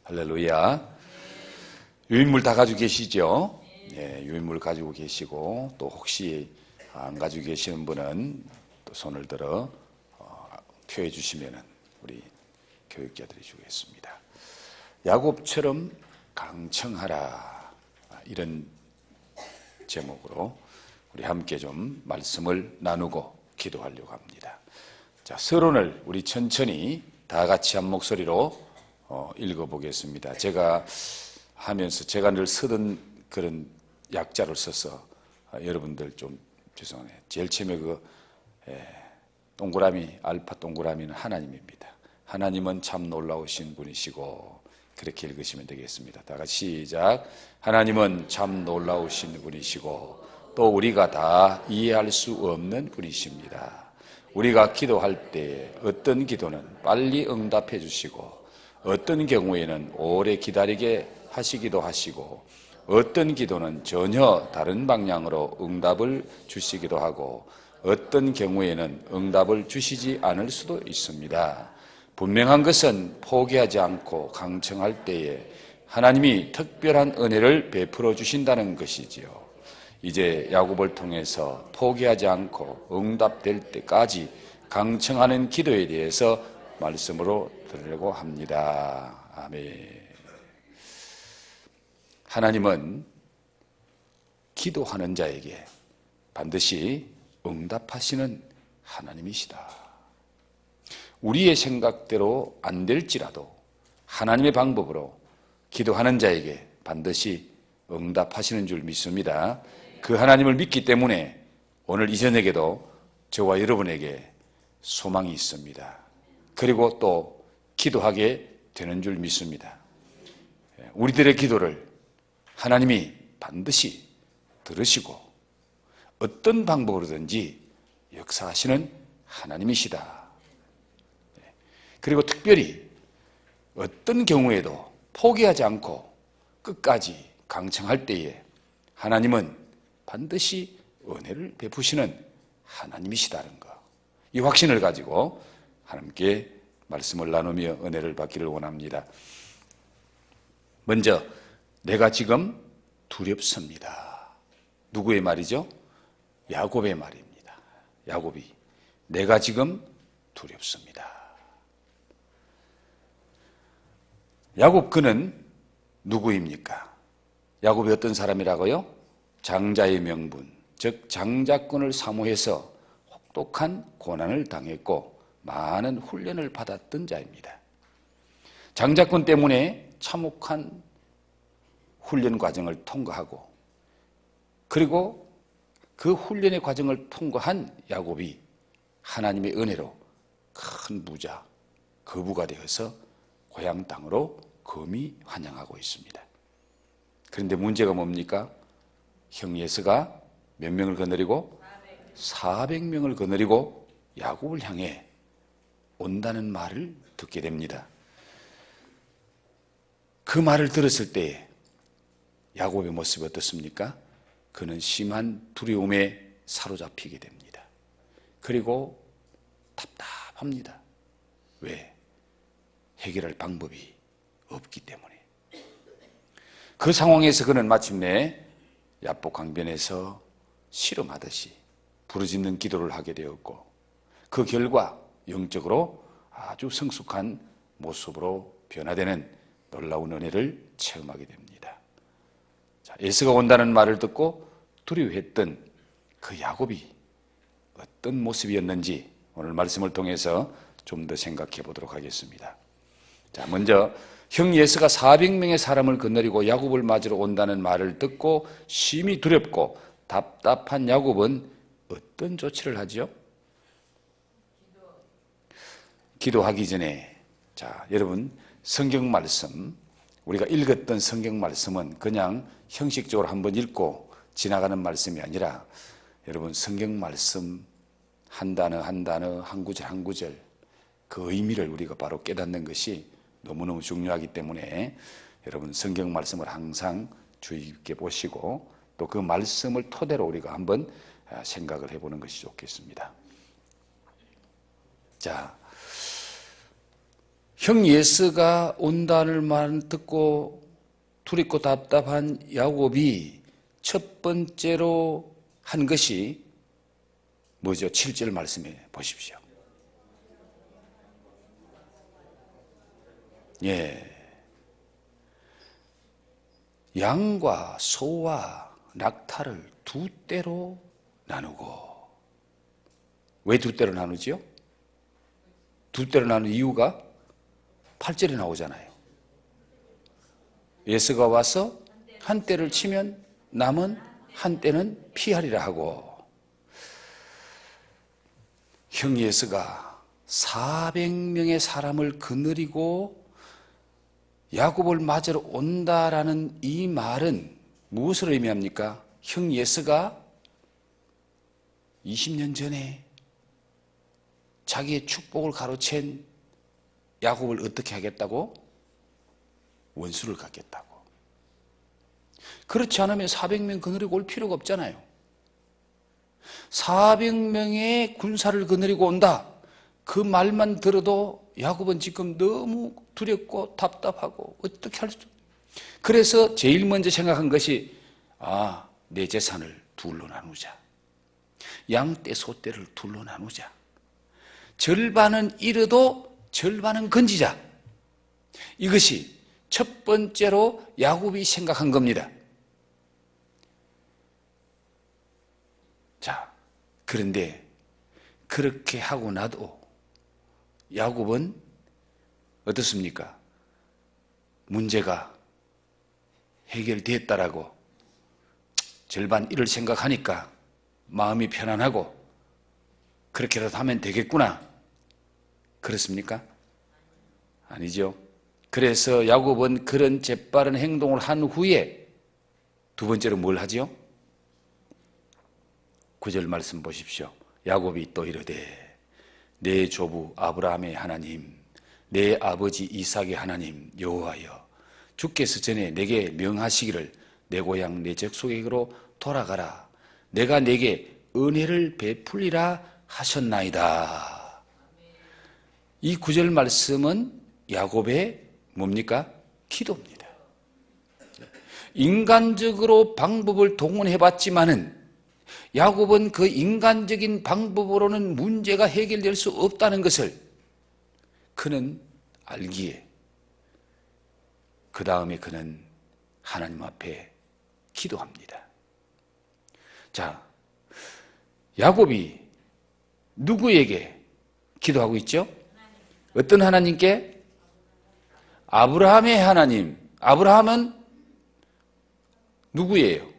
할렐루야. 유인물 다 가지고 계시죠? 예, 유인물 가지고 계시고 또 혹시 안 가지고 계시는 분은 또 손을 들어 표해 주시면은 우리 교육자들이 주겠습니다. 야곱처럼 강청하라, 이런 제목으로 우리 함께 좀 말씀을 나누고 기도하려고 합니다. 자, 서론을 우리 천천히 다 같이 한 목소리로 읽어보겠습니다. 제가 하면서 제가 늘 쓰던 그런 약자를 써서 여러분들 좀 죄송해요. 제일 처음에 동그라미, 알파 동그라미는 하나님입니다. 하나님은 참 놀라우신 분이시고, 그렇게 읽으시면 되겠습니다. 다 같이 시작. 하나님은 참 놀라우신 분이시고 또 우리가 다 이해할 수 없는 분이십니다. 우리가 기도할 때 어떤 기도는 빨리 응답해 주시고 어떤 경우에는 오래 기다리게 하시기도 하시고 어떤 기도는 전혀 다른 방향으로 응답을 주시기도 하고 어떤 경우에는 응답을 주시지 않을 수도 있습니다. 분명한 것은 포기하지 않고 강청할 때에 하나님이 특별한 은혜를 베풀어 주신다는 것이지요. 이제 야곱을 통해서 포기하지 않고 응답될 때까지 강청하는 기도에 대해서 말씀으로 드리려고 합니다. 아멘. 하나님은 기도하는 자에게 반드시 응답하시는 하나님이시다. 우리의 생각대로 안 될지라도 하나님의 방법으로 기도하는 자에게 반드시 응답하시는 줄 믿습니다. 그 하나님을 믿기 때문에 오늘 이 저녁에도 저와 여러분에게 소망이 있습니다. 그리고 또 기도하게 되는 줄 믿습니다. 우리들의 기도를 하나님이 반드시 들으시고 어떤 방법으로든지 역사하시는 하나님이시다. 그리고 특별히 어떤 경우에도 포기하지 않고 끝까지 강청할 때에 하나님은 반드시 은혜를 베푸시는 하나님이시다는 것, 이 확신을 가지고 하나님께 말씀을 나누며 은혜를 받기를 원합니다. 먼저 내가 지금 두렵습니다. 누구의 말이죠? 야곱의 말입니다. 야곱이 내가 지금 두렵습니다. 야곱 그는 누구입니까? 야곱이 어떤 사람이라고요? 장자의 명분, 즉 장자권을 사모해서 혹독한 고난을 당했고 많은 훈련을 받았던 자입니다. 장자권 때문에 참혹한 훈련 과정을 통과하고 그리고 그 훈련의 과정을 통과한 야곱이 하나님의 은혜로 큰 부자, 거부가 되어서 고향 땅으로 거미 환영하고 있습니다. 그런데 문제가 뭡니까? 형 에서가 몇 명을 거느리고? 400명을 거느리고 야곱을 향해 온다는 말을 듣게 됩니다. 그 말을 들었을 때 야곱의 모습이 어떻습니까? 그는 심한 두려움에 사로잡히게 됩니다. 그리고 답답합니다. 왜? 해결할 방법이 없기 때문에. 그 상황에서 그는 마침내 야복 강변에서 씨름하듯이 부르짖는 기도를 하게 되었고 그 결과 영적으로 아주 성숙한 모습으로 변화되는 놀라운 은혜를 체험하게 됩니다. 자, 에서가 온다는 말을 듣고 두려워했던 그 야곱이 어떤 모습이었는지 오늘 말씀을 통해서 좀 더 생각해 보도록 하겠습니다. 자, 먼저 형 에서가 400명의 사람을 거느리고 야곱을 맞으러 온다는 말을 듣고 심히 두렵고 답답한 야곱은 어떤 조치를 하죠? 기도하기 전에, 자, 여러분 성경 말씀, 우리가 읽었던 성경 말씀은 그냥 형식적으로 한번 읽고 지나가는 말씀이 아니라 여러분 성경 말씀 한 단어 한 단어, 한 구절 한 구절 그 의미를 우리가 바로 깨닫는 것이 너무너무 중요하기 때문에 여러분 성경 말씀을 항상 주의 깊게 보시고 또 그 말씀을 토대로 우리가 한번 생각을 해보는 것이 좋겠습니다. 자, 형 예서가 온다는 말 듣고 두렵고 답답한 야곱이 첫 번째로 한 것이 뭐죠? 7절 말씀해 보십시오. 예. 양과 소와 낙타를 두 떼로 나누고. 왜 두 떼로 나누지요? 두 떼로 나눈 이유가 8절에 나오잖아요. 예수가 와서 한 떼를 치면 남은 한 떼는 피하리라 하고, 형 예수가 400명의 사람을 거느리고 야곱을 맞으러 온다라는 이 말은 무엇을 의미합니까? 형 예수가 20년 전에 자기의 축복을 가로챈 야곱을 어떻게 하겠다고? 원수를 갖겠다고. 그렇지 않으면 400명 거느리고 올 필요가 없잖아요. 400명의 군사를 거느리고 온다. 그 말만 들어도 야곱은 지금 너무 두렵고 답답하고 어떻게 할 수. 그래서 제일 먼저 생각한 것이 내 재산을 둘로 나누자. 양떼 소떼를 둘로 나누자. 절반은 잃어도 절반은 건지자. 이것이 첫 번째로 야곱이 생각한 겁니다. 자, 그런데 그렇게 하고 나도 야곱은 어떻습니까? 문제가 해결됐다라고 절반 잃을 생각하니까 마음이 편안하고 그렇게라도 하면 되겠구나. 그렇습니까? 아니죠. 그래서 야곱은 그런 재빠른 행동을 한 후에 두 번째로 뭘 하지요? 9절 말씀 보십시오. 야곱이 또 이르되 내 조부 아브라함의 하나님, 내 아버지 이삭의 하나님 여호와여, 주께서 전에 내게 명하시기를 내 고향 내 족속에게로 돌아가라. 내가 내게 은혜를 베풀리라 하셨나이다. 이 9절 말씀은 야곱의 뭡니까? 기도입니다. 인간적으로 방법을 동원해봤지만은 야곱은 그 인간적인 방법으로는 문제가 해결될 수 없다는 것을 그는 알기에 그 다음에 그는 하나님 앞에 기도합니다. 자, 야곱이 누구에게 기도하고 있죠? 어떤 하나님께? 아브라함의 하나님. 아브라함은 누구예요?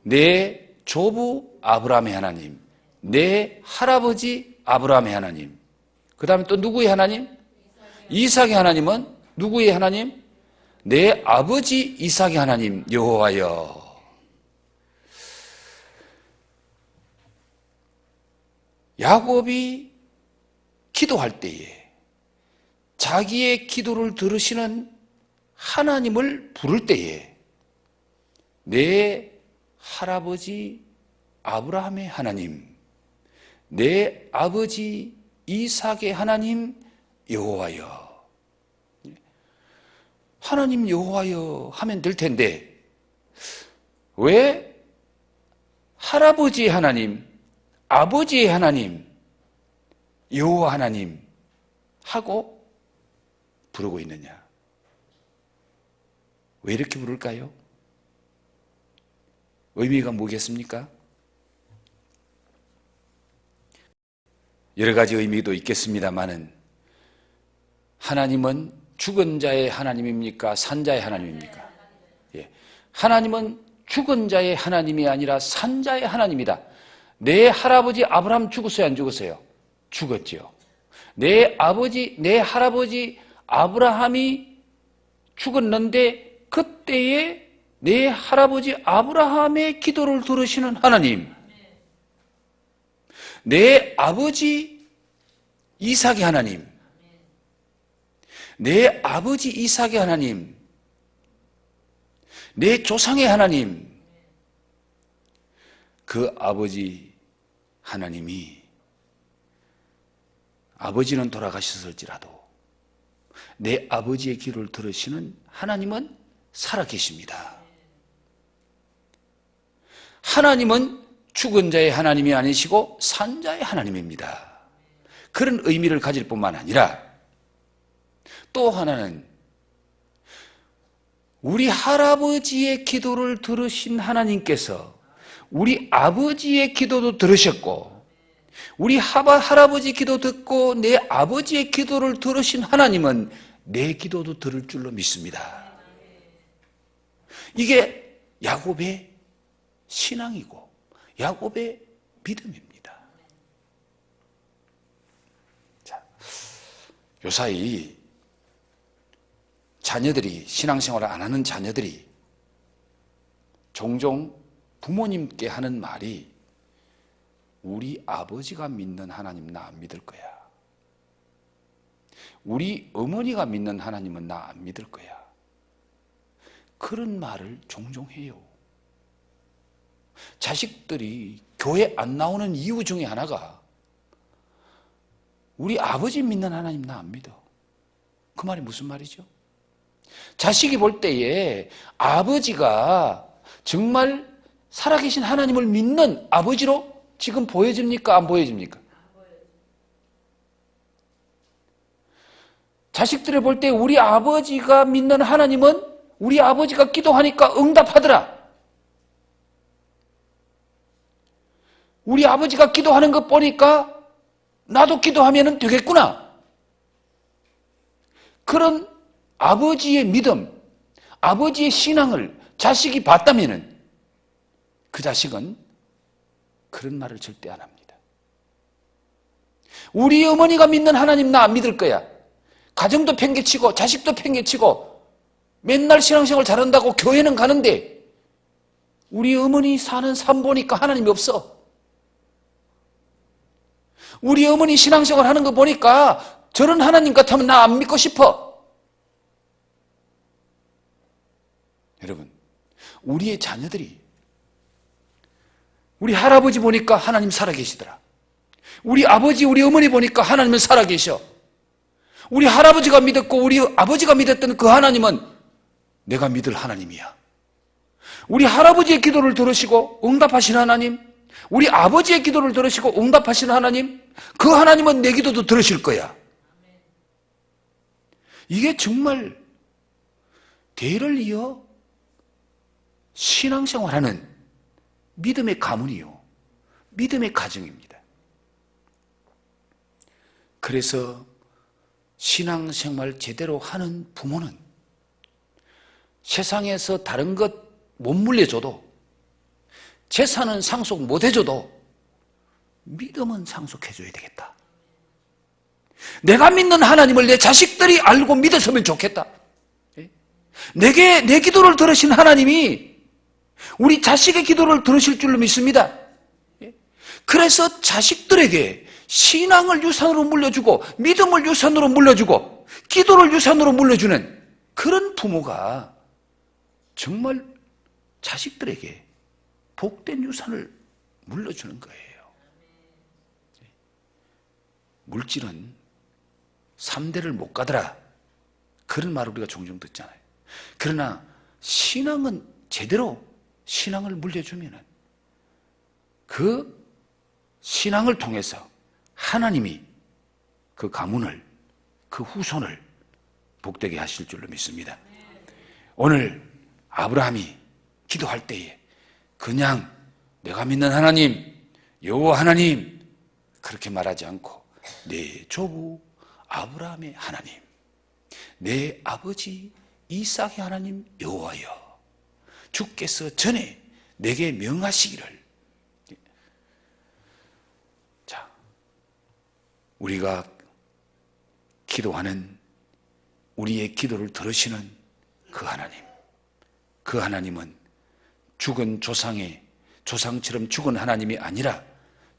내 조부 아브라함의 하나님, 내 할아버지 아브라함의 하나님, 그 다음에 또 누구의 하나님? 이삭의 하나님은 누구의 하나님? 내 아버지 이삭의 하나님 여호와여. 야곱이 기도할 때에 자기의 기도를 들으시는 하나님을 부를 때에 내 할아버지 아브라함의 하나님, 내 아버지 이삭의 하나님 여호와여. 하나님 여호와여 하면 될 텐데 왜 할아버지의 하나님, 아버지의 하나님, 여호와 하나님 하고 부르고 있느냐? 왜 이렇게 부를까요? 의미가 뭐겠습니까? 여러 가지 의미도 있겠습니다만은 하나님은 죽은 자의 하나님입니까? 산 자의 하나님입니까? 예. 하나님은 죽은 자의 하나님이 아니라 산 자의 하나님이다. 내 할아버지 아브라함 죽었어요? 안 죽었어요? 죽었지요. 내 할아버지 아브라함이 죽었는데 그때에 내 할아버지 아브라함의 기도를 들으시는 하나님, 내 아버지 이삭의 하나님, 내 아버지 이삭의 하나님, 내 조상의 하나님, 그 아버지 하나님이 아버지는 돌아가셨을지라도 내 아버지의 기도를 들으시는 하나님은 살아계십니다. 하나님은 죽은 자의 하나님이 아니시고 산 자의 하나님입니다. 그런 의미를 가질 뿐만 아니라 또 하나는 우리 할아버지의 기도를 들으신 하나님께서 우리 아버지의 기도도 들으셨고 우리 할아버지 기도 듣고 내 아버지의 기도를 들으신 하나님은 내 기도도 들을 줄로 믿습니다. 이게 야곱의 신앙이고 야곱의 믿음입니다. 자, 요사이 자녀들이 신앙생활을 안 하는 자녀들이 종종 부모님께 하는 말이 우리 아버지가 믿는 하나님 나 안 믿을 거야. 우리 어머니가 믿는 하나님은 나 안 믿을 거야. 그런 말을 종종 해요. 자식들이 교회 안 나오는 이유 중에 하나가 우리 아버지 믿는 하나님 나 안 믿어. 그 말이 무슨 말이죠? 자식이 볼 때에 아버지가 정말 살아계신 하나님을 믿는 아버지로 지금 보여집니까? 안 보여집니까? 자식들을 볼 때 우리 아버지가 믿는 하나님은 우리 아버지가 기도하니까 응답하더라. 우리 아버지가 기도하는 것 보니까 나도 기도하면 되겠구나. 그런 아버지의 믿음, 아버지의 신앙을 자식이 봤다면 그 자식은 그런 말을 절대 안 합니다. 우리 어머니가 믿는 하나님 나 안 믿을 거야. 가정도 팽개치고 자식도 팽개치고 맨날 신앙생활 잘한다고 교회는 가는데 우리 어머니 사는 삶 보니까 하나님이 없어. 우리 어머니 신앙생활 하는 거 보니까 저런 하나님 같으면 나 안 믿고 싶어. 여러분, 우리의 자녀들이 우리 할아버지 보니까 하나님 살아계시더라. 우리 아버지, 우리 어머니 보니까 하나님은 살아계셔. 우리 할아버지가 믿었고 우리 아버지가 믿었던 그 하나님은 내가 믿을 하나님이야. 우리 할아버지의 기도를 들으시고 응답하신 하나님, 우리 아버지의 기도를 들으시고 응답하신 하나님, 그 하나님은 내 기도도 들으실 거야. 이게 정말 대를 이어 신앙생활하는 믿음의 가문이요, 믿음의 가정입니다. 그래서 신앙생활 제대로 하는 부모는 세상에서 다른 것 못 물려줘도, 재산은 상속 못 해줘도 믿음은 상속해줘야 되겠다. 내가 믿는 하나님을 내 자식들이 알고 믿었으면 좋겠다. 내게 내 기도를 들으신 하나님이 우리 자식의 기도를 들으실 줄로 믿습니다. 그래서 자식들에게 신앙을 유산으로 물려주고 믿음을 유산으로 물려주고 기도를 유산으로 물려주는 그런 부모가 정말 자식들에게 복된 유산을 물려주는 거예요. 물질은 3대를 못 가더라, 그런 말을 우리가 종종 듣잖아요. 그러나 신앙은 제대로 신앙을 물려주면 그 신앙을 통해서 하나님이 그 가문을, 그 후손을 복되게 하실 줄로 믿습니다. 오늘 아브라함이 기도할 때에 그냥 내가 믿는 하나님, 여호와 하나님 그렇게 말하지 않고 내 조부 아브라함의 하나님, 내 아버지 이삭의 하나님 여호와여, 주께서 전에 내게 명하시기를. 자, 우리가 기도하는, 우리의 기도를 들으시는 그 하나님, 그 하나님은 죽은 조상처럼 죽은 하나님이 아니라,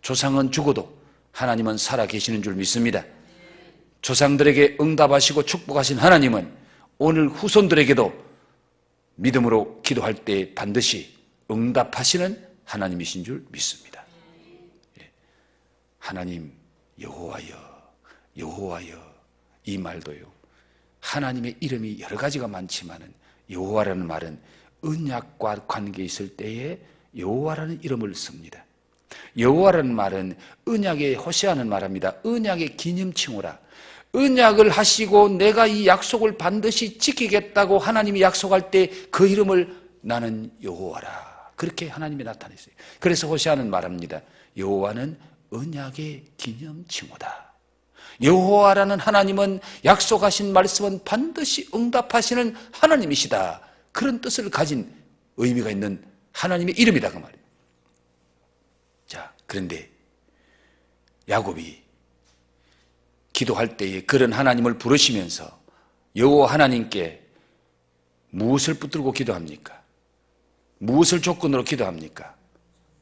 조상은 죽어도 하나님은 살아계시는 줄 믿습니다. 조상들에게 응답하시고 축복하신 하나님은 오늘 후손들에게도 믿음으로 기도할 때 반드시 응답하시는 하나님이신 줄 믿습니다. 하나님 여호와여, 여호와여, 이 말도요, 하나님의 이름이 여러 가지가 많지만은 여호와라는 말은 언약과 관계 있을 때에 여호와라는 이름을 씁니다. 여호와라는 말은 언약의 호세아는 말합니다. 언약의 기념칭호라. 언약을 하시고 내가 이 약속을 반드시 지키겠다고 하나님이 약속할 때 그 이름을 나는 여호와라. 그렇게 하나님이 나타냈어요. 그래서 호세아는 말합니다. 여호와는 언약의 기념칭호다. 여호와라는 하나님은 약속하신 말씀은 반드시 응답하시는 하나님이시다. 그런 뜻을 가진 의미가 있는 하나님의 이름이다 그 말이에요. 자, 그런데 야곱이 기도할 때에 그런 하나님을 부르시면서 여호와 하나님께 무엇을 붙들고 기도합니까? 무엇을 조건으로 기도합니까?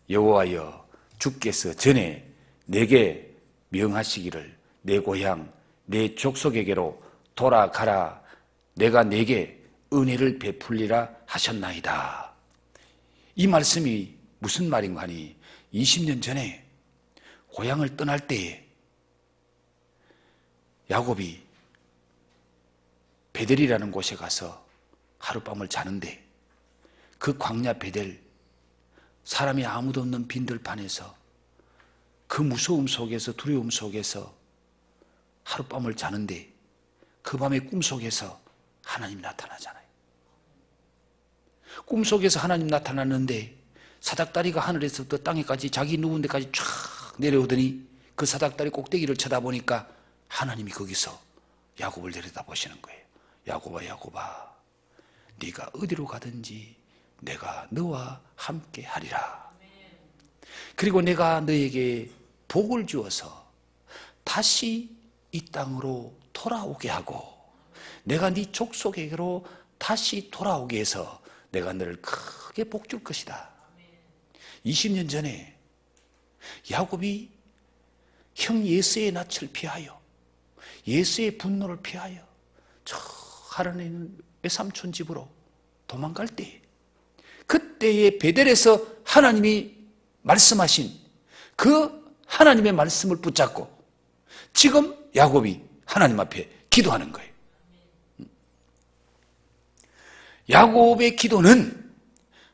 여호와여, 주께서 전에 내게 명하시기를 내 고향, 내 족속에게로 돌아가라. 내가 내게 은혜를 베풀리라 하셨나이다. 이 말씀이 무슨 말인가 하니 20년 전에 고향을 떠날 때에 야곱이 베델이라는 곳에 가서 하룻밤을 자는데 그 광야 베델, 사람이 아무도 없는 빈들판에서 그 무서움 속에서, 두려움 속에서 하룻밤을 자는데 그 밤의 꿈속에서 하나님 나타나잖아요. 꿈속에서 하나님 나타났는데 사닥다리가 하늘에서부터 땅에까지 자기 누운 데까지 쫙 내려오더니 그 사닥다리 꼭대기를 쳐다보니까 하나님이 거기서 야곱을 내려다보시는 거예요. 야곱아, 야곱아, 네가 어디로 가든지 내가 너와 함께 하리라. 그리고 내가 너에게 복을 주어서 다시 이 땅으로 돌아오게 하고 내가 네 족속에게로 다시 돌아오게 해서 내가 너를 크게 복 줄 것이다. 20년 전에 야곱이 형 예수의 낯을 피하여 예수의 분노를 피하여 저 하란에 있는 외삼촌 집으로 도망갈 때 그때의 베델에서 하나님이 말씀하신 그 하나님의 말씀을 붙잡고 지금 야곱이 하나님 앞에 기도하는 거예요. 야곱의 기도는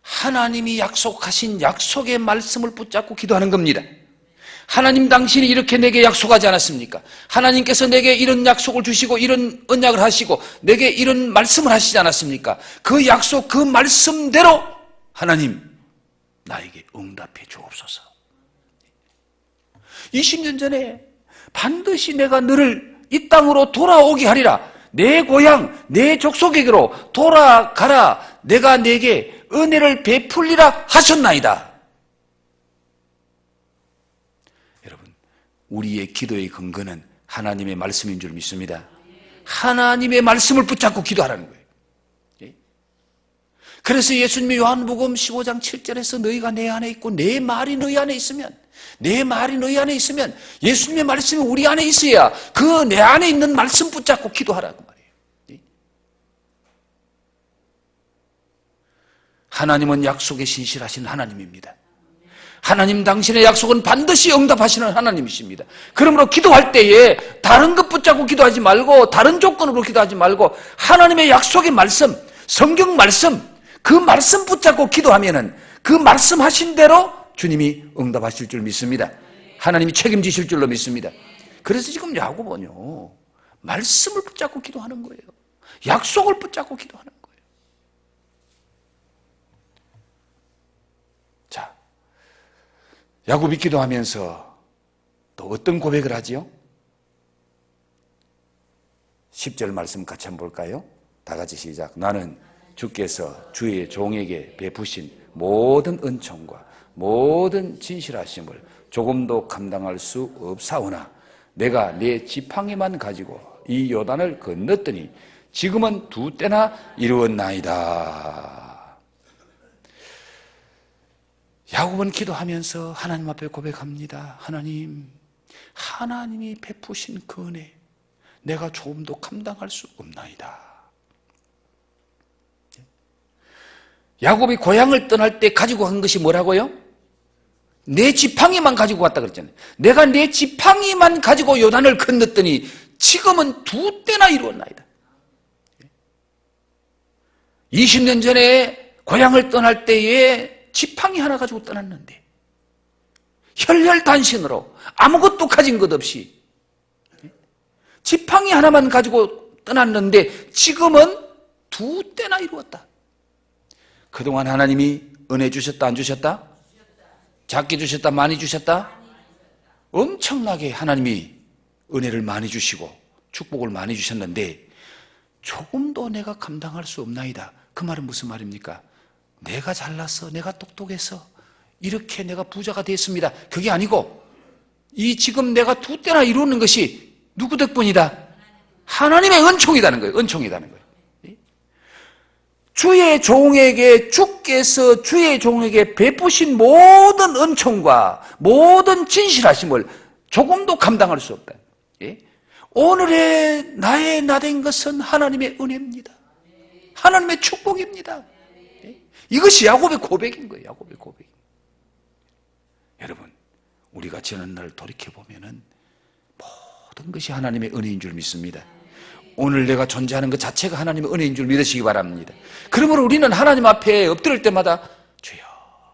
하나님이 약속하신 약속의 말씀을 붙잡고 기도하는 겁니다. 하나님 당신이 이렇게 내게 약속하지 않았습니까? 하나님께서 내게 이런 약속을 주시고 이런 언약을 하시고 내게 이런 말씀을 하시지 않았습니까? 그 약속, 그 말씀대로 하나님 나에게 응답해 주옵소서. 20년 전에 반드시 내가 너를 이 땅으로 돌아오게 하리라. 내 고향, 내 족속에게로 돌아가라. 내가 내게 은혜를 베풀리라 하셨나이다. 여러분, 우리의 기도의 근거는 하나님의 말씀인 줄 믿습니다. 하나님의 말씀을 붙잡고 기도하라는 거예요. 그래서 예수님이 요한복음 15장 7절에서 너희가 내 안에 있고 내 말이 너희 안에 있으면, 내 말이 너희 안에 있으면 예수님의 말씀이 우리 안에 있어야 그 내 안에 있는 말씀 붙잡고 기도하라고 말이에요. 하나님은 약속에 신실하신 하나님입니다. 하나님 당신의 약속은 반드시 응답하시는 하나님이십니다. 그러므로 기도할 때에 다른 것 붙잡고 기도하지 말고 다른 조건으로 기도하지 말고 하나님의 약속의 말씀, 성경 말씀, 그 말씀 붙잡고 기도하면은 그 말씀하신 대로 주님이 응답하실 줄 믿습니다. 하나님이 책임지실 줄로 믿습니다. 그래서 지금 야곱은요, 말씀을 붙잡고 기도하는 거예요. 약속을 붙잡고 기도하는 거예요. 자, 야곱이 기도하면서 또 어떤 고백을 하지요? 10절 말씀 같이 한번 볼까요? 다 같이 시작. 나는 주께서 주의 종에게 베푸신 모든 은총과 모든 진실하심을 조금도 감당할 수 없사오나 내가 내 지팡이만 가지고 이 요단을 건넜더니 지금은 2때나 이루었나이다. 야곱은 기도하면서 하나님 앞에 고백합니다. 하나님, 하나님이 베푸신 그 은혜 내가 조금도 감당할 수 없나이다. 야곱이 고향을 떠날 때 가지고 간 것이 뭐라고요? 내 지팡이만 가지고 갔다 그랬잖아요. 내가 내 지팡이만 가지고 요단을 건넜더니 지금은 2때나 이루었나이다. 20년 전에 고향을 떠날 때에 지팡이 하나 가지고 떠났는데 혈혈단신으로 아무것도 가진 것 없이 지팡이 하나만 가지고 떠났는데 지금은 2대나 이루었다. 그동안 하나님이 은혜 주셨다 안 주셨다? 작게 주셨다 많이 주셨다? 엄청나게 하나님이 은혜를 많이 주시고 축복을 많이 주셨는데 조금도 내가 감당할 수 없나이다. 그 말은 무슨 말입니까? 내가 잘났어, 내가 똑똑해서 이렇게 내가 부자가 됐습니다. 그게 아니고 이 지금 내가 2대나 이루는 것이 누구 덕분이다? 하나님의 은총이라는 거예요. 은총이라는 거예요. 주의 종에게 주께서 주의 종에게 베푸신 모든 은총과 모든 진실하심을 조금도 감당할 수 없다. 오늘의 나의 나된 것은 하나님의 은혜입니다. 하나님의 축복입니다. 이것이 야곱의 고백인 거예요. 야곱의 고백. 여러분, 우리가 지난날 돌이켜보면은 모든 것이 하나님의 은혜인 줄 믿습니다. 오늘 내가 존재하는 것 자체가 하나님의 은혜인 줄 믿으시기 바랍니다. 그러므로 우리는 하나님 앞에 엎드릴 때마다 주여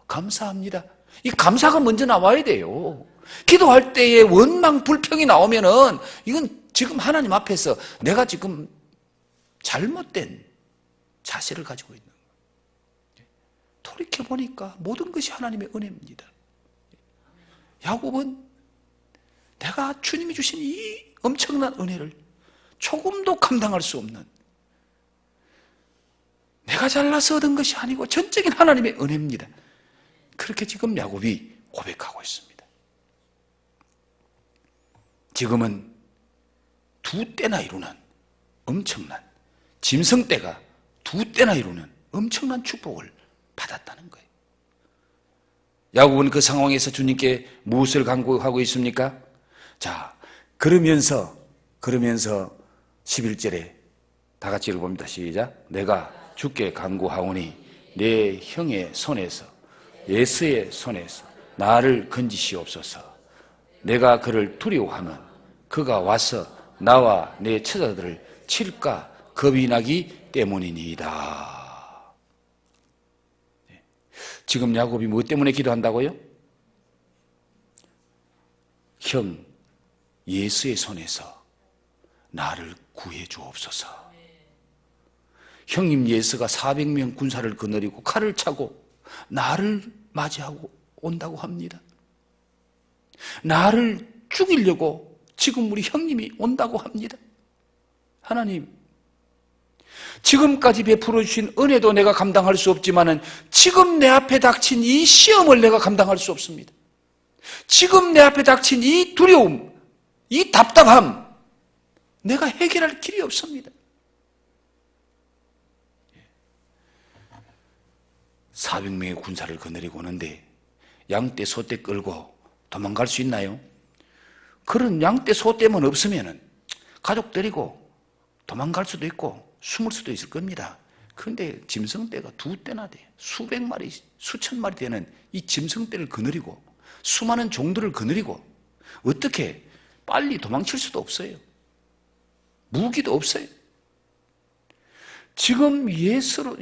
감사합니다. 이 감사가 먼저 나와야 돼요. 기도할 때에 원망 불평이 나오면은 이건 지금 하나님 앞에서 내가 지금 잘못된 자세를 가지고 있는 거예요. 돌이켜보니까 모든 것이 하나님의 은혜입니다. 야곱은 내가 주님이 주신 이 엄청난 은혜를 조금도 감당할 수 없는, 내가 잘나서 얻은 것이 아니고 전적인 하나님의 은혜입니다. 그렇게 지금 야곱이 고백하고 있습니다. 지금은 2대나 이루는 엄청난, 짐승떼가 2대나 이루는 엄청난 축복을 받았다는 거예요. 야곱은 그 상황에서 주님께 무엇을 간구하고 있습니까? 자, 그러면서 11절에 다 같이 읽어봅니다. 시작. 내가 주께 간구하오니 내 형의 손에서, 예수의 손에서 나를 건지시옵소서. 내가 그를 두려워하면 그가 와서 나와 내 처자들을 칠까 겁이 나기 때문이니이다. 지금 야곱이 무엇 때문에 기도한다고요? 형 예수의 손에서 나를 구해 주옵소서. 형님 예수가 400명 군사를 거느리고 칼을 차고 나를 맞이하고 온다고 합니다. 나를 죽이려고 지금 우리 형님이 온다고 합니다. 하나님, 지금까지 베풀어 주신 은혜도 내가 감당할 수 없지만은 지금 내 앞에 닥친 이 시험을 내가 감당할 수 없습니다. 지금 내 앞에 닥친 이 두려움, 이 답답함, 내가 해결할 길이 없습니다. 400명의 군사를 거느리고 오는데 양떼 소떼 끌고 도망갈 수 있나요? 그런 양떼 소떼만 없으면은 가족 데리고 도망갈 수도 있고 숨을 수도 있을 겁니다. 그런데 짐승떼가 2대나 돼. 수백 마리, 수천 마리 되는 이 짐승떼를 거느리고 수많은 종들을 거느리고 어떻게 빨리 도망칠 수도 없어요. 무기도 없어요. 지금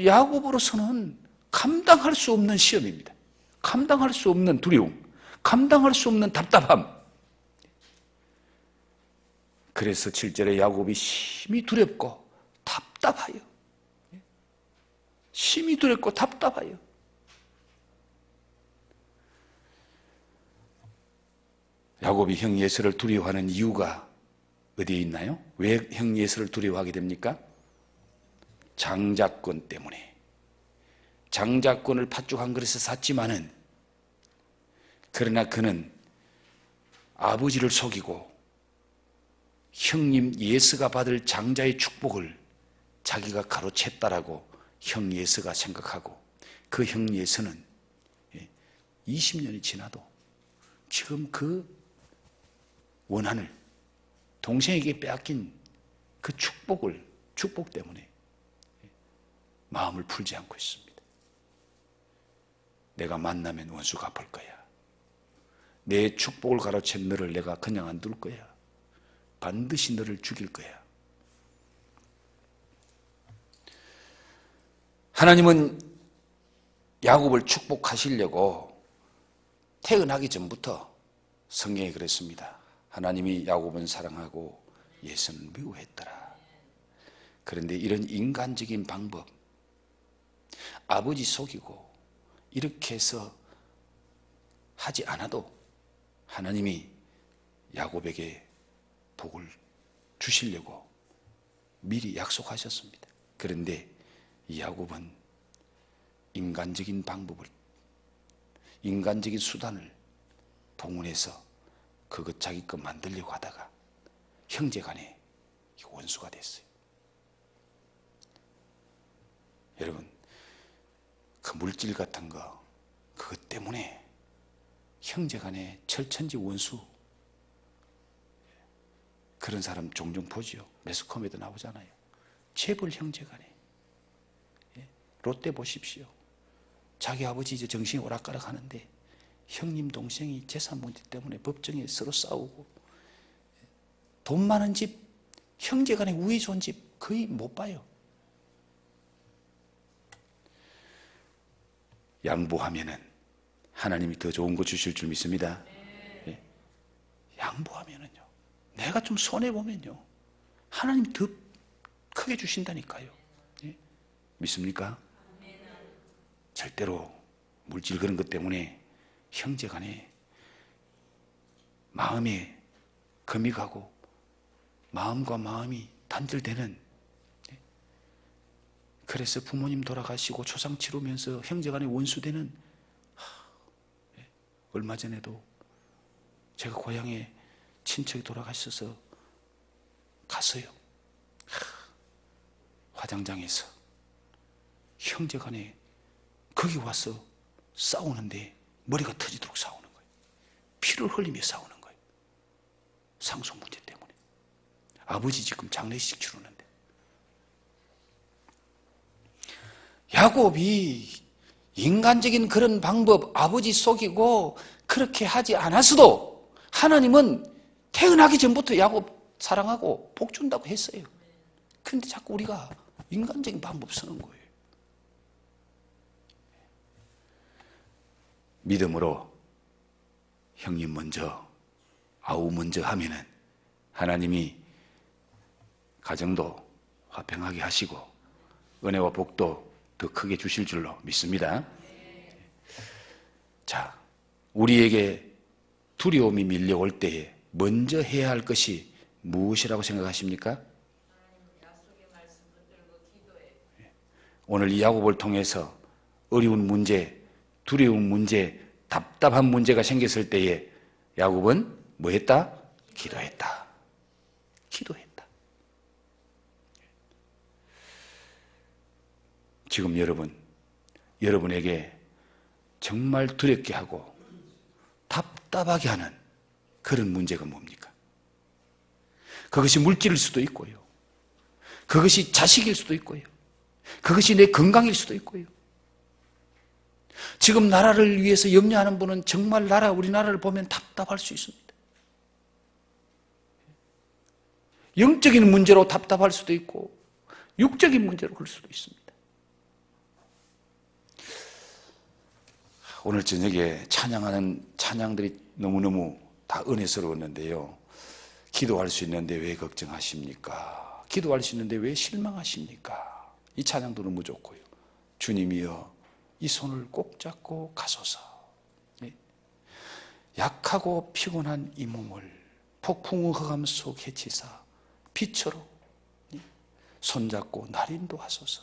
야곱으로서는 감당할 수 없는 시험입니다. 감당할 수 없는 두려움, 감당할 수 없는 답답함. 그래서 7절에 야곱이 심히 두렵고 답답하여. 심히 두렵고 답답하여. 야곱이 형 예수를 두려워하는 이유가 어디에 있나요? 왜 형 예수를 두려워하게 됩니까? 장자권 때문에. 장자권을 팥죽 한 그릇에 샀지만은, 그러나 그는 아버지를 속이고 형님 예수가 받을 장자의 축복을 자기가 가로챘다라고 형 예수가 생각하고, 그 형 예수는 20년이 지나도 지금 그 원한을, 동생에게 빼앗긴 그 축복 때문에 마음을 풀지 않고 있습니다. 내가 만나면 원수 갚을 거야. 내 축복을 가로챈 너를 내가 그냥 안 둘 거야. 반드시 너를 죽일 거야. 하나님은 야곱을 축복하시려고 태어나기 전부터 성경에 그랬습니다. 하나님이 야곱은 사랑하고 예수는 미워했더라. 그런데 이런 인간적인 방법, 아버지 속이고 이렇게 해서 하지 않아도 하나님이 야곱에게 복을 주시려고 미리 약속하셨습니다. 그런데 이 야곱은 인간적인 방법을, 인간적인 수단을 동원해서 그것 자기 것 만들려고 하다가 형제간에 원수가 됐어요. 여러분, 그 물질 같은 거 그것 때문에 형제간에 철천지 원수, 그런 사람 종종 보지요. 매스컴에도 나오잖아요. 재벌 형제간에. 롯데 보십시오. 자기 아버지 이제 정신이 오락가락 하는데 형님 동생이 재산 문제 때문에 법정에 서로 싸우고, 돈 많은 집, 형제간에 우애 좋은 집 거의 못 봐요. 양보하면은 하나님이 더 좋은 거 주실 줄 믿습니다. 예? 양보하면은요, 내가 좀 손해보면요, 하나님 더 크게 주신다니까요. 예? 믿습니까? 절대로 물질 그런 것 때문에 형제간에 마음에 금이 가고 마음과 마음이 단절되는, 그래서 부모님 돌아가시고 조상 치르면서 형제간에 원수되는, 얼마 전에도 제가 고향에 친척이 돌아가셔서 갔어요. 화장장에서 형제간에 거기 와서 싸우는데 머리가 터지도록 싸우는 거예요. 피를 흘리며 싸우는 거예요. 상속 문제 때문에. 아버지 지금 장례식 치르는데. 야곱이 인간적인 그런 방법, 아버지 속이고 그렇게 하지 않았어도 하나님은 태어나기 전부터 야곱 사랑하고 복 준다고 했어요. 그런데 자꾸 우리가 인간적인 방법 쓰는 거예요. 믿음으로 형님 먼저, 아우 먼저 하면은 하나님이 가정도 화평하게 하시고 은혜와 복도 더 크게 주실 줄로 믿습니다. 자, 우리에게 두려움이 밀려올 때에 먼저 해야 할 것이 무엇이라고 생각하십니까? 오늘 이 야곱을 통해서 어려운 문제, 두려운 문제, 답답한 문제가 생겼을 때에 야곱은 뭐 했다? 기도했다. 기도했다. 지금 여러분에게 정말 두렵게 하고 답답하게 하는 그런 문제가 뭡니까? 그것이 물질일 수도 있고요. 그것이 자식일 수도 있고요. 그것이 내 건강일 수도 있고요. 지금 나라를 위해서 염려하는 분은 정말 우리나라를 보면 답답할 수 있습니다. 영적인 문제로 답답할 수도 있고 육적인 문제로 그럴 수도 있습니다. 오늘 저녁에 찬양하는 찬양들이 너무너무 다 은혜스러웠는데요. 기도할 수 있는데 왜 걱정하십니까? 기도할 수 있는데 왜 실망하십니까? 이 찬양도 너무 좋고요. 주님이여 이 손을 꼭 잡고 가소서. 약하고 피곤한 이 몸을 폭풍의 흑암 속 헤치사 빛으로 손잡고 날인도 하소서.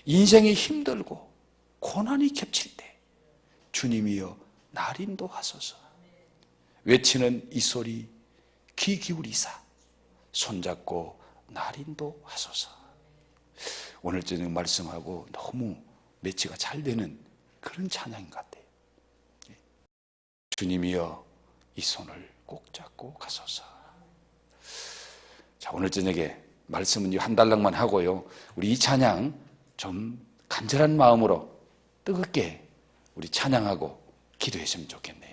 인생이 힘들고 고난이 겹칠 때 주님이여 날인도 하소서. 외치는 이 소리 귀 기울이사 손잡고 날인도 하소서. 오늘 저녁 말씀하고 너무 매치가 잘 되는 그런 찬양인 것 같아요. 주님이여 이 손을 꼭 잡고 가소서. 자, 오늘 저녁에 말씀은 한 달락만 하고요. 우리 이 찬양 좀 간절한 마음으로 뜨겁게 우리 찬양하고 기도했으면 좋겠네요.